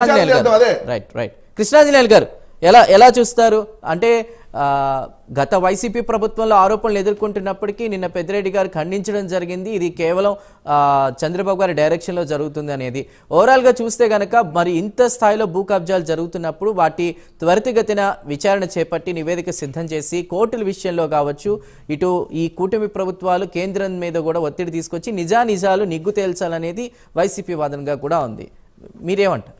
Right right Krishnanjaneyulu గారు ఎలా ఎలా చూస్తారు అంటే గత వైసీపీ ప్రభుత్వంలో ఆరోపణలు ఎదుర్కొంటున్నప్పటికీ నిన్న పెద్దిరెడ్డి గారు ఖండించడం జరిగింది. ఇది కేవలం చంద్రబాబు గారి డైరెక్షన్లో జరుగుతుంది అనేది. ఓవరాల్గా చూస్తే గనక మరి ఇంత స్థాయిలో భూ కబ్జాలు జరుగుతున్నప్పుడు వాటి త్వరితగతిన విచారణ చేపట్టి నివేదిక సిద్ధం చేసి కోర్టుల విషయంలో కావచ్చు, ఇటు ఈ కూటమి ప్రభుత్వాలు కేంద్రం మీద కూడా ఒత్తిడి తీసుకొచ్చి నిజానిజాలు నిగ్గు తేల్చాలనేది వైసీపీ వాదనగా కూడా ఉంది. మీరేమంటారు?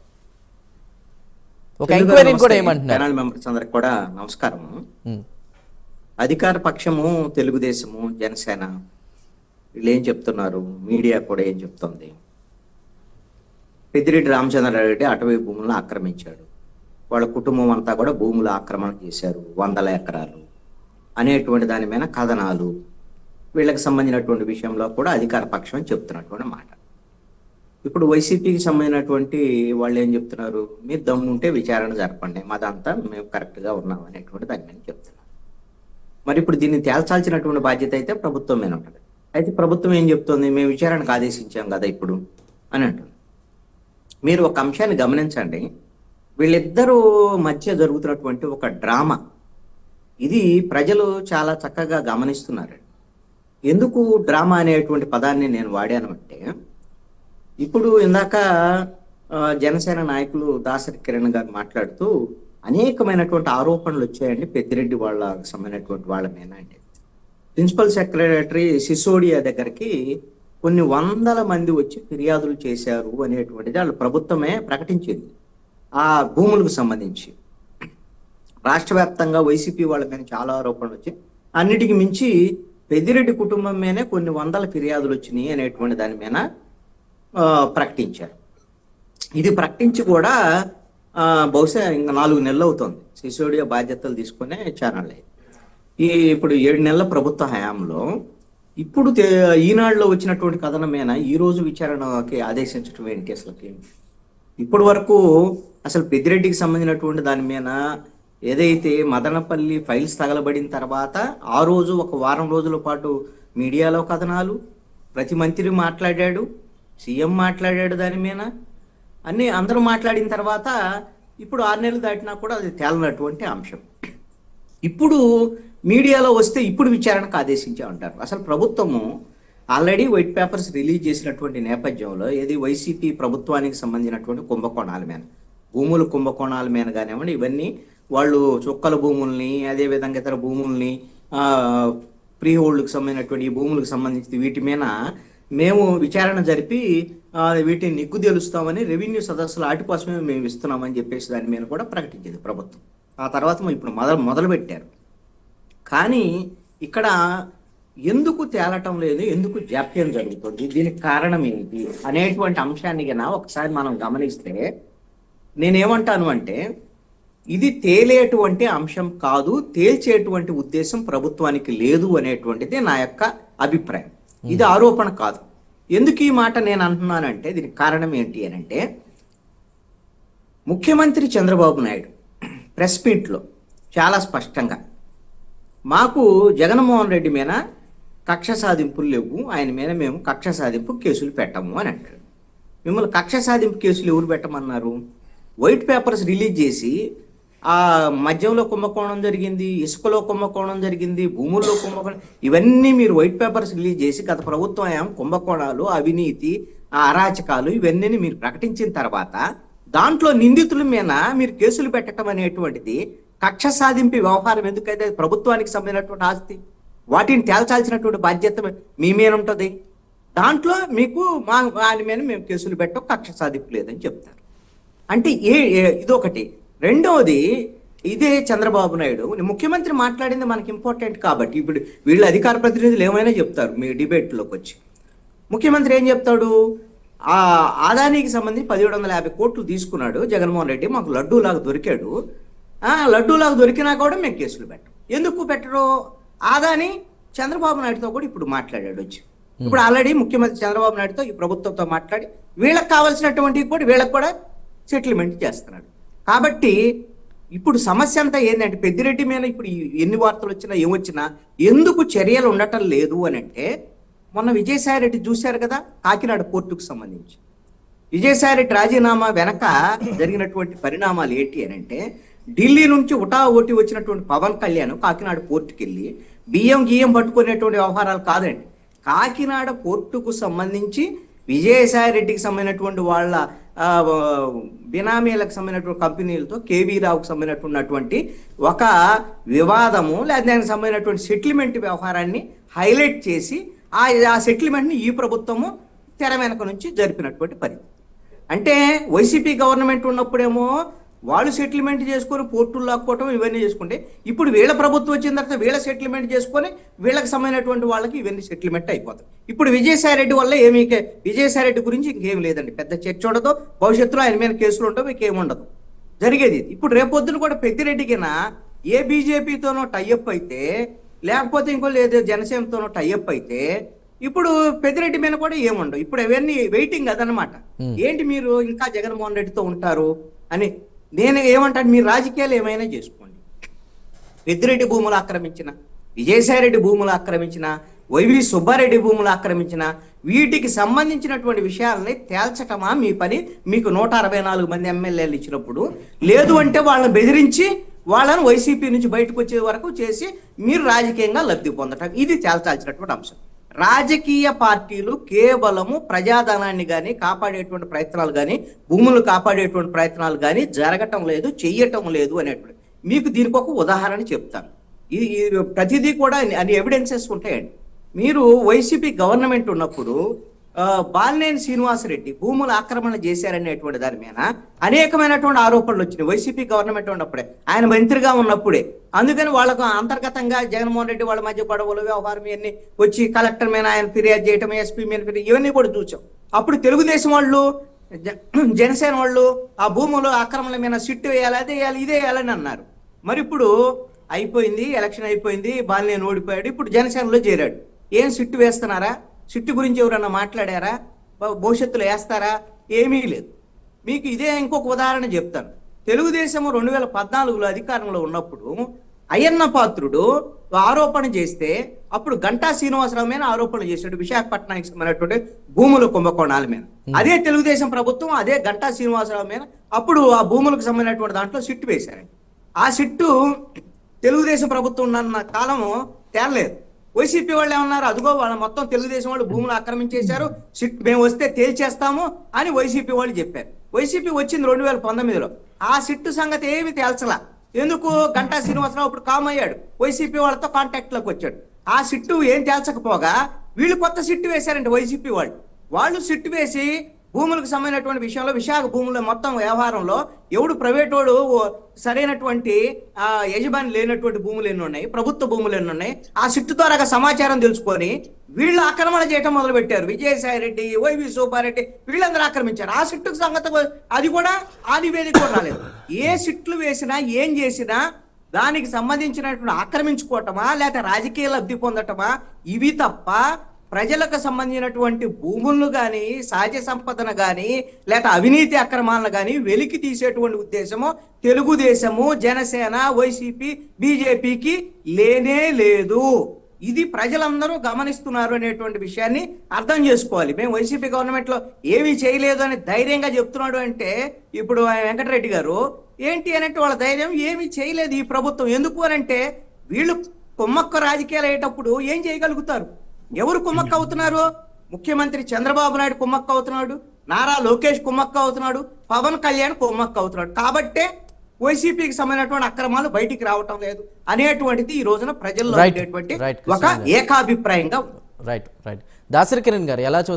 ఒక ఎంక్వైరీని కూడా ఏమంటున్నారు? ప్యానల్ మెంబర్స్ అందరికి కూడా నమస్కారం. అధికార పక్షము తెలుగుదేశము జనసేన వీళ్ళు ఏం చెప్తున్నారు, మీడియా కూడా ఏం చెప్తుంది, పెద్దిరెడ్డి రామచంద్రారెడ్డి అటవీ భూములను ఆక్రమించాడు, వాళ్ళ కుటుంబం అంతా కూడా భూములు ఆక్రమణ చేశారు 100 ఎకరాలు అనేటువంటి దాని మీద కథనాలు, వీళ్ళకి సంబంధించినటువంటి విషయంలో కూడా అధికార పక్షం చెప్తున్నటువంటి మాట. ఇప్పుడు వైసీపీకి సంబంధించినటువంటి వాళ్ళు ఏం చెప్తున్నారు, మీరు దమ్ముంటే విచారణ జరపండి, మాదంతా మేము కరెక్ట్గా ఉన్నాం అనేటువంటి దాని మీద చెప్తున్నారు. మరి ఇప్పుడు దీన్ని తేల్చాల్సినటువంటి బాధ్యత అయితే ప్రభుత్వం మీద ఉంటుంది. అయితే ప్రభుత్వం ఏం చెప్తుంది, మేము విచారణకు ఆదేశించాం కదా ఇప్పుడు అని అంటుంది. మీరు ఒక అంశాన్ని గమనించండి, వీళ్ళిద్దరూ మధ్య జరుగుతున్నటువంటి ఒక డ్రామా ఇది ప్రజలు చాలా చక్కగా గమనిస్తున్నారు. ఎందుకు డ్రామా అనేటువంటి పదాన్ని నేను వాడాను అంటే, ఇప్పుడు ఇందాక జనసేన నాయకులు దాసరి కిరణ్ గారు మాట్లాడుతూ అనేకమైనటువంటి ఆరోపణలు వచ్చాయండి పెద్దిరెడ్డి వాళ్ళకి సంబంధించినటువంటి వాళ్ళ మీద. అంటే ప్రిన్సిపల్ సెక్రటరీ సిసోడియా దగ్గరికి కొన్ని 100 మంది వచ్చి ఫిర్యాదులు చేశారు అనేటువంటిది వాళ్ళ ప్రభుత్వమే ప్రకటించింది. ఆ భూములకు సంబంధించి రాష్ట్ర వ్యాప్తంగా వైసీపీ వాళ్ళ మీద చాలా ఆరోపణలు వచ్చాయి. అన్నిటికి మించి పెద్దిరెడ్డి కుటుంబం మీదనే కొన్ని 100 ఫిర్యాదులు వచ్చినాయి అనేటువంటి దాని మీద ప్రకటించారు. ఇది ప్రకటించి కూడా బహుశా ఇంకా 4 నెలలు అవుతుంది సిసోడియా బాధ్యతలు తీసుకునే ఛానల్. ఇప్పుడు 7 నెలల ప్రభుత్వ హయాంలో ఇప్పుడు ఈనాడులో వచ్చినటువంటి కథనం మీద ఈ రోజు విచారణకి ఆదేశించడం ఏంటి? అసలుకి ఇప్పటి వరకు అసలు పెద్దిరెడ్డికి సంబంధించినటువంటి దాని మీద ఏదైతే మదనపల్లి ఫైల్స్ తగలబడిన తర్వాత ఆ రోజు ఒక వారం రోజుల పాటు మీడియాలో కథనాలు, ప్రతి మంత్రి మాట్లాడాడు, సీఎం మాట్లాడాడు, దాని మీద అన్ని అందరూ మాట్లాడిన తర్వాత ఇప్పుడు 6 నెలలు దాటినా కూడా అది తేలనటువంటి అంశం. ఇప్పుడు మీడియాలో వస్తే ఇప్పుడు విచారణకు ఆదేశించామంటారు. అసలు ప్రభుత్వము ఆల్రెడీ వైట్ పేపర్స్ రిలీజ్ చేసినటువంటి నేపథ్యంలో ఏది వైసీపీ ప్రభుత్వానికి సంబంధించినటువంటి కుంభకోణాల మీద, భూముల కుంభకోణాల మీద కానివ్వండి, ఇవన్నీ వాళ్ళు చుక్కల భూముల్ని అదేవిధంగా ఇతర భూముల్ని ప్రీ హోల్డ్కి సంబంధించినటువంటి ఈ భూములకు సంబంధించి వీటి మీద మేము విచారణ జరిపి వీటిని నిగ్గు తెలుస్తామని రెవెన్యూ సదస్సులు వాటి కోసమే మేము ఇస్తున్నామని చెప్పేసి దాని మీద కూడా ప్రకటించింది ప్రభుత్వం. ఆ తర్వాత ఇప్పుడు మొదలు పెట్టారు. కానీ ఇక్కడ ఎందుకు తేలటం లేదు, ఎందుకు జాప్యం జరుగుతుంది, దీనికి కారణం ఏంటి అనేటువంటి అంశాన్ని కన్నా ఒకసారి మనం గమనిస్తే నేనేమంటాను అంటే, ఇది తేలేటువంటి అంశం కాదు, తేల్చేటువంటి ఉద్దేశం ప్రభుత్వానికి లేదు అనేటువంటిది నా యొక్క అభిప్రాయం. ఇది ఆరోపణ కాదు. ఎందుకు ఈ మాట నేను అంటున్నానంటే దీనికి కారణం ఏంటి అని అంటే, ముఖ్యమంత్రి చంద్రబాబు నాయుడు ప్రెస్ మీట్లో చాలా స్పష్టంగా మాకు జగన్మోహన్ రెడ్డి మీద కక్ష సాధింపులు లేవు, ఆయన మీద మేము కక్ష సాధింపు కేసులు పెట్టము అని అంటారు. మిమ్మల్ని కక్ష సాధింపు కేసులు ఎవరు పెట్టమన్నారు? వైట్ పేపర్స్ రిలీజ్ చేసి ఆ మద్యంలో కుంభకోణం జరిగింది, ఇసుకలో కుంభకోణం జరిగింది, భూముల్లో కుంభకోణం, ఇవన్నీ మీరు వైట్ పేపర్స్ రిలీజ్ చేసి గత ప్రభుత్వం కుంభకోణాలు, అవినీతి, అరాచకాలు ఇవన్నీ మీరు ప్రకటించిన తర్వాత దాంట్లో నిందితుల మీద మీరు కేసులు పెట్టడం అనేటువంటిది కక్ష సాధింపు వ్యవహారం. ఎందుకైతే ప్రభుత్వానికి సంబంధించినటువంటి ఆస్తి, వాటిని తేల్చాల్సినటువంటి బాధ్యత మీ మీద ఉంటుంది. దాంట్లో మీకు వాని మీద మేము కేసులు పెట్టడం కక్ష సాధింపు లేదని చెప్తారు. అంటే ఇదొకటి. రెండవది, ఇదే చంద్రబాబు నాయుడు ముఖ్యమంత్రి మాట్లాడింది మనకి ఇంపార్టెంట్ కాబట్టి ఇప్పుడు వీళ్ళు అధికార ప్రతినిధులు ఏమైనా చెప్తారు మీ డిబేట్లోకి వచ్చి. ముఖ్యమంత్రి ఏం చెప్తాడు, ఆదానికి సంబంధించి 1750 కోట్లు తీసుకున్నాడు జగన్మోహన్ రెడ్డి, మాకు లడ్డూలాగా దొరికాడు, లడ్డూలాగా దొరికినా కూడా మేము కేసులు పెట్టం. ఎందుకు పెట్టరు? ఆదాని చంద్రబాబు నాయుడుతో కూడా ఇప్పుడు మాట్లాడాడు వచ్చి. ఇప్పుడు ఆల్రెడీ ముఖ్యమంత్రి చంద్రబాబు నాయుడుతో ఈ ప్రభుత్వంతో మాట్లాడి వీళ్ళకి కావాల్సినటువంటి కూడా వీళ్ళకి కూడా సెటిల్మెంట్ చేస్తున్నాడు. కాబట్టి ఇప్పుడు సమస్య అంతా ఏంటంటే, పెద్దిరెడ్డి మీద ఇప్పుడు ఎన్ని వార్తలు వచ్చినా ఏమొచ్చినా ఎందుకు చర్యలు ఉండటం లేదు అని అంటే, మొన్న విజయసాయి రెడ్డి చూశారు కదా కాకినాడ పోర్టుకు సంబంధించి విజయసాయి రెడ్డి రాజీనామా వెనక జరిగినటువంటి పరిణామాలు ఏంటి అని అంటే, ఢిల్లీ నుంచి ఓటి వచ్చినటువంటి పవన్ కళ్యాణ్ కాకినాడ పోర్టుకి వెళ్ళి బియ్యం గియ్యం పట్టుకునేటువంటి వ్యవహారాలు కాదండి. కాకినాడ పోర్టుకు సంబంధించి విజయసాయి రెడ్డికి సంబంధించినటువంటి వాళ్ళ బినామీలకు సంబంధించినటువంటి కంపెనీలతో కేవీ రావుకు సంబంధించినటువంటి ఒక వివాదము లేదా దానికి సంబంధించినటువంటి సెటిల్మెంట్ వ్యవహారాన్ని హైలైట్ చేసి ఆ సెటిల్మెంట్ని ఈ ప్రభుత్వము తెర వెనక నుంచి జరిపినటువంటి పరిస్థితి. అంటే వైసీపీ గవర్నమెంట్ ఉన్నప్పుడేమో వాళ్ళు సెటిల్మెంట్ చేసుకొని పోర్టులు లాక్కోవటం ఇవన్నీ చేసుకుంటే, ఇప్పుడు వీళ్ళ ప్రభుత్వం వచ్చిన తర్వాత వీళ్ళ సెటిల్మెంట్ చేసుకొని వీళ్ళకి సంబంధించినటువంటి వాళ్ళకి ఇవన్నీ సెటిల్మెంట్ అయిపోతాయి. ఇప్పుడు విజయసాయి రెడ్డి వల్ల విజయసాయి రెడ్డి గురించి ఇంకేం లేదండి, పెద్ద చర్చ ఉండదు, భవిష్యత్తులో ఆయన మీద కేసులు ఉండవు, ఇంకేముండదు జరిగేది. ఇప్పుడు రేపొద్దున కూడా పెద్దిరెడ్డికినా ఏ బీజేపీతోనో టైఅప్ అయితే, లేకపోతే ఇంకో లేదు జనసేనతోనో టైఅప్ అయితే, ఇప్పుడు పెద్దిరెడ్డి మీద కూడా ఏముండవు. ఇప్పుడు అవన్నీ వెయిటింగ్ అదనమాట. ఏంటి మీరు ఇంకా జగన్మోహన్ రెడ్డితో ఉంటారు అని నేను ఏమంటాను, మీరు రాజకీయాలు ఏమైనా చేసుకోండి. పెద్దిరెడ్డి భూములు ఆక్రమించిన, విజయసాయి రెడ్డి భూములు ఆక్రమించిన, వైవి సుబ్బారెడ్డి భూములు ఆక్రమించిన, వీటికి సంబంధించినటువంటి విషయాలని తేల్చటమా మీ పని? మీకు 164 మంది ఎమ్మెల్యేలు ఇచ్చినప్పుడు, లేదు అంటే వాళ్ళని బెదిరించి వాళ్ళని వైసీపీ నుంచి బయటకు వచ్చే వరకు చేసి మీరు రాజకీయంగా లబ్ధి పొందటం, ఇది తేల్చాల్సినటువంటి అంశం. రాజకీయ పార్టీలు కేవలము ప్రజాధనాన్ని కానీ కాపాడేటువంటి ప్రయత్నాలు కానీ భూములు కాపాడేటువంటి ప్రయత్నాలు కానీ జరగటం లేదు, చెయ్యటం లేదు అనేటువంటి మీకు దీనికి ఒక ఉదాహరణ చెప్తాను. ఇది ప్రతిదీ కూడా అన్ని ఎవిడెన్సెస్ ఉంటాయండి. మీరు వైసీపీ గవర్నమెంట్ ఉన్నప్పుడు బాలినేని శ్రీనివాసరెడ్డి భూముల ఆక్రమణ చేశారనేటువంటి దాని మీద అనేకమైనటువంటి ఆరోపణలు వచ్చినాయి వైసీపీ గవర్నమెంట్ ఉన్నప్పుడే, ఆయన మంత్రిగా ఉన్నప్పుడే. అందుకని వాళ్ళకు అంతర్గతంగా జగన్మోహన్ రెడ్డి వాళ్ళ మధ్య గొడవలు వ్యవహారం ఇవన్నీ వచ్చి కలెక్టర్ మీద ఆయన ఫిర్యాదు చేయటం, ఎస్పీ మీద ఫిర్యాదు, ఇవన్నీ కూడా చూసాం. అప్పుడు తెలుగుదేశం వాళ్ళు జనసేన వాళ్ళు ఆ భూములు ఆక్రమణ మీద సిట్టు వేయాలి, అదే వేయాలి, ఇదే వేయాలని అన్నారు. మరి ఇప్పుడు అయిపోయింది, ఎలక్షన్ అయిపోయింది, బాలినేని ఓడిపోయాడు, ఇప్పుడు జనసేనలో చేరాడు. ఏం సిట్టు వేస్తున్నారా? సిట్టు గురించి ఎవరన్నా మాట్లాడారా? భవిష్యత్తులో వేస్తారా? ఏమీ లేదు. మీకు ఇదే ఇంకొక ఉదాహరణ చెప్తాను. తెలుగుదేశం 2014లో అధికారంలో ఉన్నప్పుడు అయ్యన్న పాత్రుడు ఆరోపణ చేస్తే అప్పుడు గంటా శ్రీనివాసరావు మీద ఆరోపణలు చేశాడు విశాఖపట్నానికి సంబంధించినటువంటి భూముల కుంభకోణాల మీద. అదే తెలుగుదేశం ప్రభుత్వం అదే గంటా శ్రీనివాసరావు మీద అప్పుడు ఆ భూములకు సంబంధించినటువంటి దాంట్లో సిట్టు వేశారండి. ఆ సిట్టు తెలుగుదేశం ప్రభుత్వం ఉన్న కాలము తేలలేదు. వైసీపీ వాళ్ళు ఏమన్నారు, అదిగో వాళ్ళ మొత్తం తెలుగుదేశం వాళ్ళు భూములు ఆక్రమించేశారు, మేము వస్తే తేల్చేస్తాము అని వైసీపీ వాళ్ళు చెప్పారు. వైసీపీ వచ్చింది 2019లో. ఆ సిట్టు సంగతి ఏమి తేల్చలా. ఎందుకు? గంటా శ్రీనివాసరావు ఇప్పుడు కామ్ అయ్యాడు, వైసీపీ వాళ్ళతో కాంటాక్ట్ లోకి వచ్చాడు. ఆ సిట్టు ఏం తేల్చకపోగా వీళ్ళు కొత్త సిట్టు వేశారంటే వైసీపీ వాళ్ళు సిట్టు వేసి భూములకు సంబంధించినటువంటి విషయంలో విశాఖ భూముల మొత్తం వ్యవహారంలో ఎవడు ప్రైవేట్ వాడు సరైనటువంటి యజమాని లేనటువంటి భూములు ఎన్ని ఉన్నాయి, ప్రభుత్వ భూములు ఎన్ని ఉన్నాయి, ఆ సిట్టు ద్వారా సమాచారం తెలుసుకొని వీళ్ళు ఆక్రమణ చేయటం మొదలు పెట్టారు. విజయసాయి రెడ్డి, వైవి సుబ్బారెడ్డి వీళ్ళందరూ ఆక్రమించారు. ఆ సిట్టుకు సంగతి అది కూడా ఆ నివేదిక కూడా రాలేదు. ఏ సిట్లు వేసినా ఏం చేసినా దానికి సంబంధించినటువంటి ఆక్రమించుకోవటమా లేకపోతే రాజకీయ లబ్ధి పొందటమా, ఇవి తప్ప ప్రజలకు సంబంధించినటువంటి భూములను కానీ సహజ సంపదను కానీ లేకపోతే అవినీతి అక్రమాలను కానీ వెలికి తీసేటువంటి ఉద్దేశము తెలుగుదేశము, జనసేన, వైసీపీ, బీజేపీకి లేనే లేదు. ఇది ప్రజలందరూ గమనిస్తున్నారు అనేటువంటి విషయాన్ని అర్థం చేసుకోవాలి. మేము వైసీపీ గవర్నమెంట్ లో ఏమీ చేయలేదు అని ధైర్యంగా చెప్తున్నాడు అంటే, ఇప్పుడు వెంకటరెడ్డి గారు ఏంటి అనంటే వాళ్ళ ధైర్యం ఏమీ చేయలేదు ఈ ప్రభుత్వం. ఎందుకు అనంటే వీళ్ళు కుమ్మక్క రాజకీయాలు అయ్యేటప్పుడు ఏం చేయగలుగుతారు? ఎవరు కుమ్మక్క అవుతున్నారు? ముఖ్యమంత్రి చంద్రబాబు నాయుడు కుమ్మక్క అవుతున్నాడు, నారా లోకేష్ కుమ్మక్క అవుతున్నాడు, పవన్ కళ్యాణ్ కుమ్మక్క అవుతున్నాడు. కాబట్టే వైసీపీకి సంబంధించినటువంటి అక్రమాలు బయటికి రావటం లేదు అనేటువంటిది ఈ రోజున ప్రజల్లో ఉండేటువంటి ఒక ఏకాభిప్రాయంగా. రైట్. దాసరి కిరణ్ గారు ఎలా చూస్తారు?